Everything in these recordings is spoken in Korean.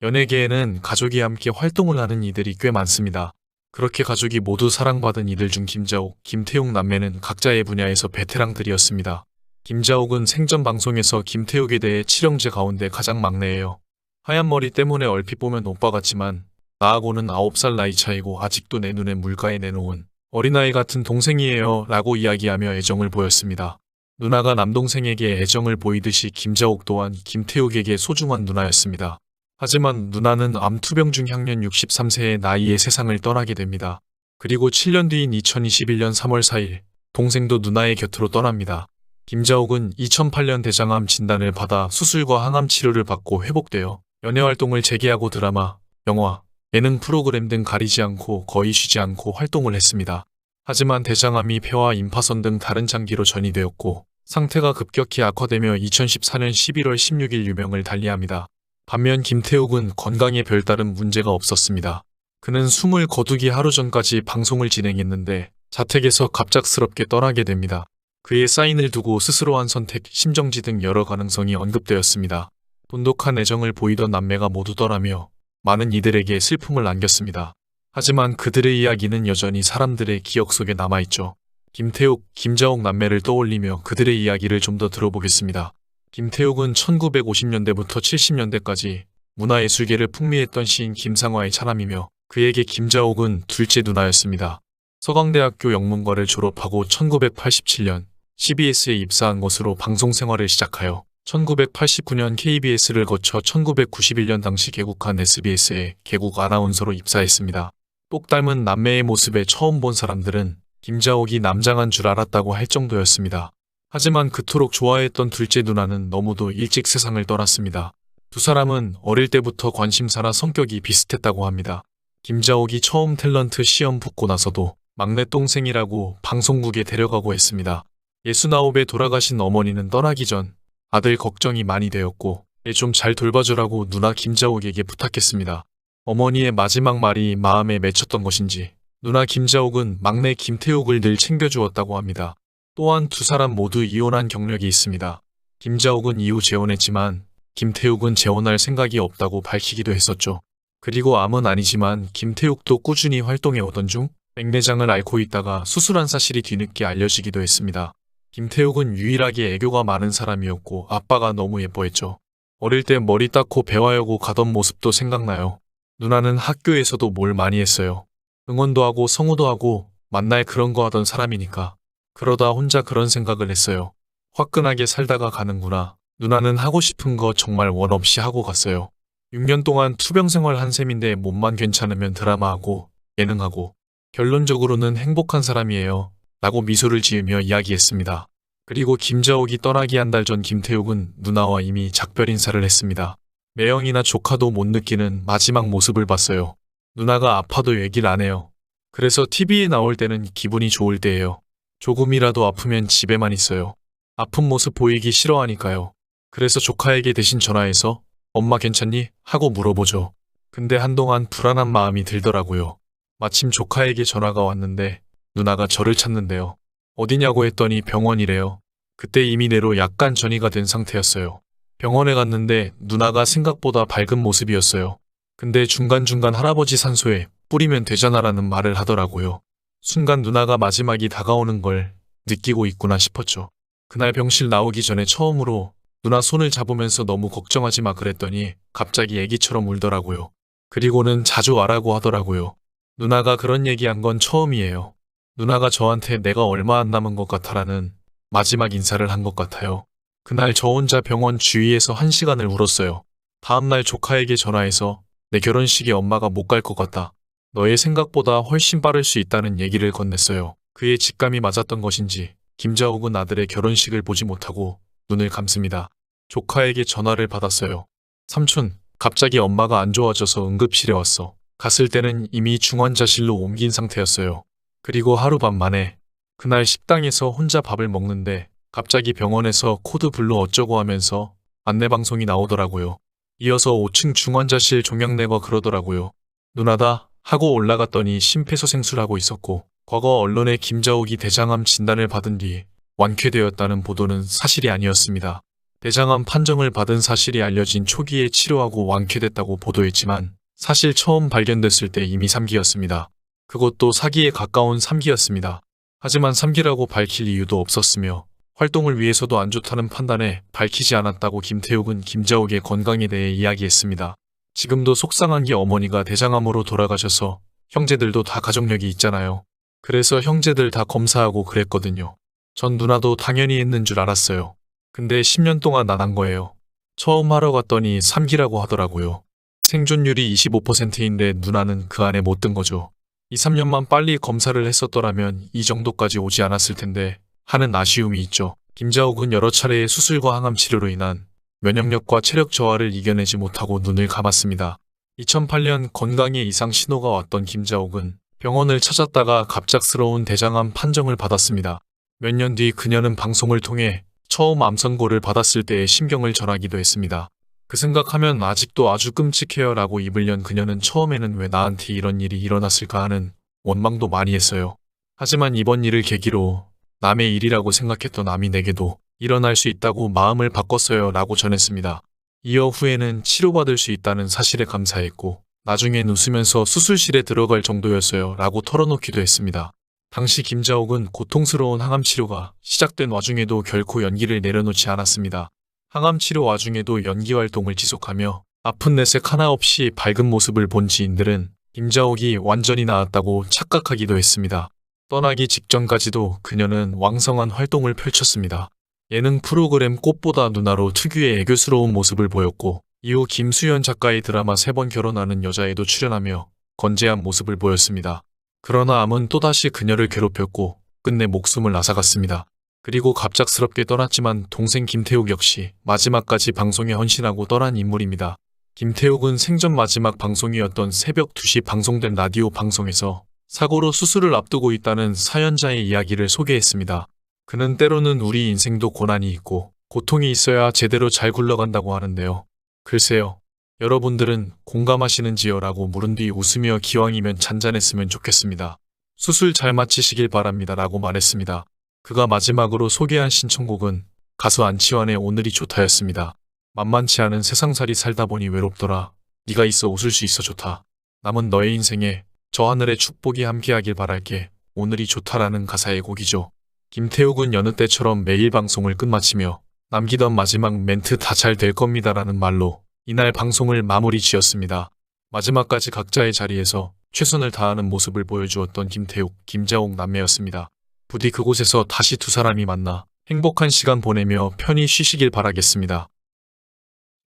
연예계에는 가족이 함께 활동을 하는 이들이 꽤 많습니다. 그렇게 가족이 모두 사랑받은 이들 중 김자옥, 김태욱 남매는 각자의 분야에서 베테랑들이었습니다. 김자옥은 생전 방송에서 김태욱에 대해 칠형제 가운데 가장 막내예요. 하얀 머리 때문에 얼핏 보면 오빠 같지만 나하고는 9살 나이 차이고 아직도 내 눈에 물가에 내놓은 어린아이 같은 동생이에요 라고 이야기하며 애정을 보였습니다. 누나가 남동생에게 애정을 보이듯이 김자옥 또한 김태욱에게 소중한 누나였습니다. 하지만 누나는 암투병 중 향년 63세의 나이에 세상을 떠나게 됩니다. 그리고 7년 뒤인 2021년 3월 4일 동생도 누나의 곁으로 떠납니다. 김자옥은 2008년 대장암 진단을 받아 수술과 항암 치료를 받고 회복되어 연예활동을 재개하고 드라마, 영화, 예능 프로그램 등 가리지 않고 거의 쉬지 않고 활동을 했습니다. 하지만 대장암이 폐와 임파선 등 다른 장기로 전이되었고 상태가 급격히 악화되며 2014년 11월 16일 유명을 달리합니다. 반면 김태욱은 건강에 별다른 문제가 없었습니다. 그는 숨을 거두기 하루 전까지 방송을 진행했는데 자택에서 갑작스럽게 떠나게 됩니다. 그의 사인을 두고 스스로 한 선택, 심정지 등 여러 가능성이 언급되었습니다. 돈독한 애정을 보이던 남매가 모두 떠나며 많은 이들에게 슬픔을 안겼습니다. 하지만 그들의 이야기는 여전히 사람들의 기억 속에 남아있죠. 김태욱, 김자옥 남매를 떠올리며 그들의 이야기를 좀 더 들어보겠습니다. 김태욱은 1950년대부터 70년대까지 문화예술계를 풍미했던 시인 김상화의 차남이며 그에게 김자옥은 둘째 누나였습니다. 서강대학교 영문과를 졸업하고 1987년 CBS에 입사한 것으로 방송 생활을 시작하여 1989년 KBS를 거쳐 1991년 당시 개국한 SBS에 개국 아나운서로 입사했습니다. 똑 닮은 남매의 모습에 처음 본 사람들은 김자옥이 남장한 줄 알았다고 할 정도였습니다. 하지만 그토록 좋아했던 둘째 누나는 너무도 일찍 세상을 떠났습니다. 두 사람은 어릴 때부터 관심사나 성격이 비슷했다고 합니다. 김자옥이 처음 탤런트 시험 붙고 나서도 막내 동생이라고 방송국에 데려가고 했습니다. 69에 돌아가신 어머니는 떠나기 전 아들 걱정이 많이 되었고 얘 좀 잘 돌봐주라고 누나 김자옥에게 부탁했습니다. 어머니의 마지막 말이 마음에 맺혔던 것인지 누나 김자옥은 막내 김태욱을 늘 챙겨주었다고 합니다. 또한 두 사람 모두 이혼한 경력이 있습니다. 김자옥은 이후 재혼했지만 김태욱은 재혼할 생각이 없다고 밝히기도 했었죠. 그리고 암은 아니지만 김태욱도 꾸준히 활동해오던 중 백내장을 앓고 있다가 수술한 사실이 뒤늦게 알려지기도 했습니다. 김태욱은 유일하게 애교가 많은 사람이었고 아빠가 너무 예뻐했죠. 어릴 때 머리 닦고 배화여고 가던 모습도 생각나요. 누나는 학교에서도 뭘 많이 했어요. 응원도 하고 성우도 하고 만날 그런 거 하던 사람이니까. 그러다 혼자 그런 생각을 했어요. 화끈하게 살다가 가는구나. 누나는 하고 싶은 거 정말 원 없이 하고 갔어요. 6년 동안 투병 생활 한 셈인데 몸만 괜찮으면 드라마하고 예능하고 결론적으로는 행복한 사람이에요. 라고 미소를 지으며 이야기했습니다. 그리고 김자옥이 떠나기 한 달 전 김태욱은 누나와 이미 작별 인사를 했습니다. 매형이나 조카도 못 느끼는 마지막 모습을 봤어요. 누나가 아파도 얘기를 안 해요. 그래서 TV에 나올 때는 기분이 좋을 때예요. 조금이라도 아프면 집에만 있어요. 아픈 모습 보이기 싫어하니까요. 그래서 조카에게 대신 전화해서 엄마 괜찮니? 하고 물어보죠. 근데 한동안 불안한 마음이 들더라고요. 마침 조카에게 전화가 왔는데 누나가 저를 찾는데요. 어디냐고 했더니 병원이래요. 그때 이미 뇌로 약간 전이가 된 상태였어요. 병원에 갔는데 누나가 생각보다 밝은 모습이었어요. 근데 중간중간 할아버지 산소에 뿌리면 되잖아라는 말을 하더라고요. 순간 누나가 마지막이 다가오는 걸 느끼고 있구나 싶었죠. 그날 병실 나오기 전에 처음으로 누나 손을 잡으면서 너무 걱정하지 마 그랬더니 갑자기 애기처럼 울더라고요. 그리고는 자주 와라고 하더라고요. 누나가 그런 얘기한 건 처음이에요. 누나가 저한테 내가 얼마 안 남은 것 같아라는 마지막 인사를 한 것 같아요. 그날 저 혼자 병원 주위에서 1시간을 울었어요. 다음날 조카에게 전화해서 내 결혼식에 엄마가 못 갈 것 같다. 너의 생각보다 훨씬 빠를 수 있다는 얘기를 건넸어요. 그의 직감이 맞았던 것인지 김자옥은 아들의 결혼식을 보지 못하고 눈을 감습니다. 조카에게 전화를 받았어요. 삼촌, 갑자기 엄마가 안 좋아져서 응급실에 왔어. 갔을 때는 이미 중환자실로 옮긴 상태였어요. 그리고 하룻밤 만에 그날 식당에서 혼자 밥을 먹는데 갑자기 병원에서 코드 불러 어쩌고 하면서 안내방송이 나오더라고요. 이어서 5층 중환자실 종양내과 그러더라고요. 누나다 하고 올라갔더니 심폐소생술하고 있었고 과거 언론에 김자옥이 대장암 진단을 받은 뒤 완쾌되었다는 보도는 사실이 아니었습니다. 대장암 판정을 받은 사실이 알려진 초기에 치료하고 완쾌됐다고 보도했지만 사실 처음 발견됐을 때 이미 3기였습니다. 그것도 사기에 가까운 3기였습니다. 하지만 3기라고 밝힐 이유도 없었으며 활동을 위해서도 안 좋다는 판단에 밝히지 않았다고 김태욱은 김자옥의 건강에 대해 이야기했습니다. 지금도 속상한 게 어머니가 대장암으로 돌아가셔서 형제들도 다 가족력이 있잖아요. 그래서 형제들 다 검사하고 그랬거든요. 전 누나도 당연히 했는 줄 알았어요. 근데 10년 동안 안 한 거예요. 처음 하러 갔더니 3기라고 하더라고요. 생존율이 25%인데 누나는 그 안에 못 든 거죠. 2, 3년만 빨리 검사를 했었더라면 이 정도까지 오지 않았을 텐데 하는 아쉬움이 있죠. 김자옥은 여러 차례의 수술과 항암 치료로 인한 면역력과 체력 저하를 이겨내지 못하고 눈을 감았습니다. 2008년 건강에 이상 신호가 왔던 김자옥은 병원을 찾았다가 갑작스러운 대장암 판정을 받았습니다. 몇 년 뒤 그녀는 방송을 통해 처음 암 선고를 받았을 때의 심경을 전하기도 했습니다. 그 생각하면 아직도 아주 끔찍해요 라고 입을 연 그녀는 처음에는 왜 나한테 이런 일이 일어났을까 하는 원망도 많이 했어요. 하지만 이번 일을 계기로 남의 일이라고 생각했던 암이 내게도 일어날 수 있다고 마음을 바꿨어요 라고 전했습니다. 이어 후에는 치료받을 수 있다는 사실에 감사했고 나중엔 웃으면서 수술실에 들어갈 정도였어요 라고 털어놓기도 했습니다. 당시 김자옥은 고통스러운 항암 치료가 시작된 와중에도 결코 연기를 내려놓지 않았습니다. 항암 치료 와중에도 연기 활동을 지속하며 아픈 내색 하나 없이 밝은 모습을 본 지인들은 김자옥이 완전히 나았다고 착각하기도 했습니다. 떠나기 직전까지도 그녀는 왕성한 활동을 펼쳤습니다. 예능 프로그램 꽃보다 누나로 특유의 애교스러운 모습을 보였고 이후 김수현 작가의 드라마 3번 결혼하는 여자에도 출연하며 건재한 모습을 보였습니다. 그러나 암은 또다시 그녀를 괴롭혔고 끝내 목숨을 앗아갔습니다. 그리고 갑작스럽게 떠났지만 동생 김태욱 역시 마지막까지 방송에 헌신하고 떠난 인물입니다. 김태욱은 생전 마지막 방송이었던 새벽 2시 방송된 라디오 방송에서 사고로 수술을 앞두고 있다는 사연자의 이야기를 소개했습니다. 그는 때로는 우리 인생도 고난이 있고 고통이 있어야 제대로 잘 굴러간다고 하는데요. 글쎄요. 여러분들은 공감하시는지요? 라고 물은 뒤 웃으며 기왕이면 잔잔했으면 좋겠습니다. 수술 잘 마치시길 바랍니다. 라고 말했습니다. 그가 마지막으로 소개한 신청곡은 가수 안치환의 오늘이 좋다였습니다. 만만치 않은 세상살이 살다 보니 외롭더라. 네가 있어 웃을 수 있어 좋다. 남은 너의 인생에 저 하늘의 축복이 함께하길 바랄게. 오늘이 좋다라는 가사의 곡이죠. 김태욱은 여느 때처럼 매일 방송을 끝마치며 남기던 마지막 멘트 다 잘 될 겁니다라는 말로 이날 방송을 마무리 지었습니다. 마지막까지 각자의 자리에서 최선을 다하는 모습을 보여주었던 김태욱, 김자옥 남매였습니다. 부디 그곳에서 다시 두 사람이 만나 행복한 시간 보내며 편히 쉬시길 바라겠습니다.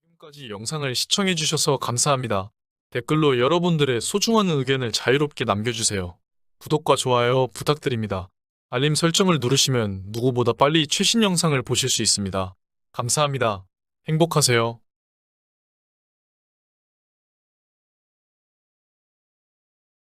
지금까지 영상을 시청해주셔서 감사합니다. 댓글로 여러분들의 소중한 의견을 자유롭게 남겨주세요. 구독과 좋아요 부탁드립니다. 알림 설정을 누르시면 누구보다 빨리 최신 영상을 보실 수 있습니다. 감사합니다. 행복하세요.